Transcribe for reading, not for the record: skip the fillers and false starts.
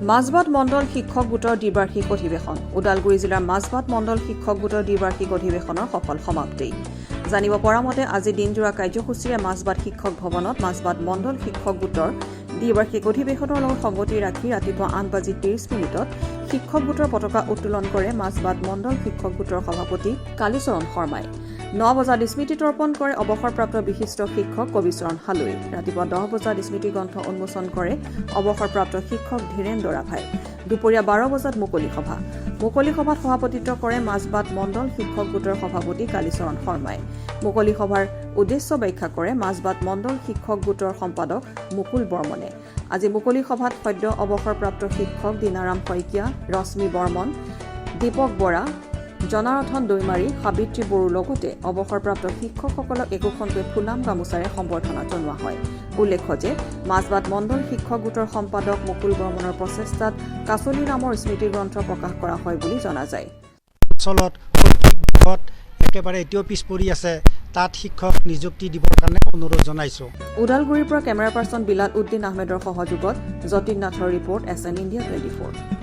মাজবাট মণ্ডল শিক্ষক গোটৰ দ্বিবাৰ্ষিক অধিৱেশন ওদালগুৰি জিলাৰ মাজবাট মণ্ডল শিক্ষক গোটৰ দ্বিবাৰ্ষিক অধিৱেশনৰ সফল সমাপ্তি জানিব পৰা মতে আজি দিনজোৰা কাৰ্যসূচীৰে মাজবাট শিক্ষক ভৱনত মাজবাট মণ্ডল শিক্ষক গোটৰ দ্বিবাৰ্ষিক অধিৱেশনৰ লগত সংগতি ৰাখি ৰাতিপুৱা 8:30 শিক্ষক গোটৰ পতাকা উত্তোলন কৰে মাজবাট মণ্ডল শিক্ষক গোটৰ সভাপতি কালীচৰণ শৰ্মাই 9 বজাত স্মৃতি তৰ্পণ কৰে অৱসৰপ্ৰাপ্ত বিশিষ্ট শিক্ষক কবিচৰণ হালৈ ৰাতিপুৱা 10 বজাত স্মৃতি গ্ৰন্থ উন্মোচন কৰে অৱসৰপ্ৰাপ্ত শিক্ষক ধীৰেন্দ্ৰ ৰাভাই দুপৰীয়া 12 বজাত মুকলি সভাত সভাপতিত্ব কৰে মাজবাট মণ্ডল শিক্ষক গোটৰ সভাপতি কালীচৰণ শৰ্মাই মুকলি সভাৰ উদ্দেশ্য ব্যাখ্যা কৰে মাজবাট মণ্ডল শিক্ষক গোটৰ সম্পাদক মুকুল বৰ্মনে আজি মুকলি সভাত সদ্য অৱসৰপ্ৰাপ্ত শিক্ষক দিনাৰাম শইকীয়া ৰশ্মি বৰ্মন দীপক বৰা জনাৰথন দৈমাৰী সাবিত্ৰী বড়োৰ লগতে অৱসৰপ্ৰাপ্ত শিক্ষকসকলক একোখনকৈ ফুলাম গামোচাৰে সম্বৰ্ধনা জনোৱা হয় উল্লেখ্য যে মাজবাট মণ্ডল শিক্ষক গোটৰ সম্পাদক মুকুল বৰ্মনৰ প্ৰচেষ্টাত কাছলি নামৰ স্মৃতি গ্ৰন্থ প্ৰকাশ কৰা হয় বুলি জনা যায় অঞ্চলত একেবাৰে এতিয়াও পিছ পৰি আছে তাত শিক্ষক নিযুক্তি দিবৰ কাৰণে অনুৰোধ জনাইছো ওদালগুৰিৰ পৰা কেমেৰা পাৰ্চন বিলাল উদ্দিন আহমেদৰ সহযোগত যতীন নাথৰ ৰিপৰ্ট SN India 24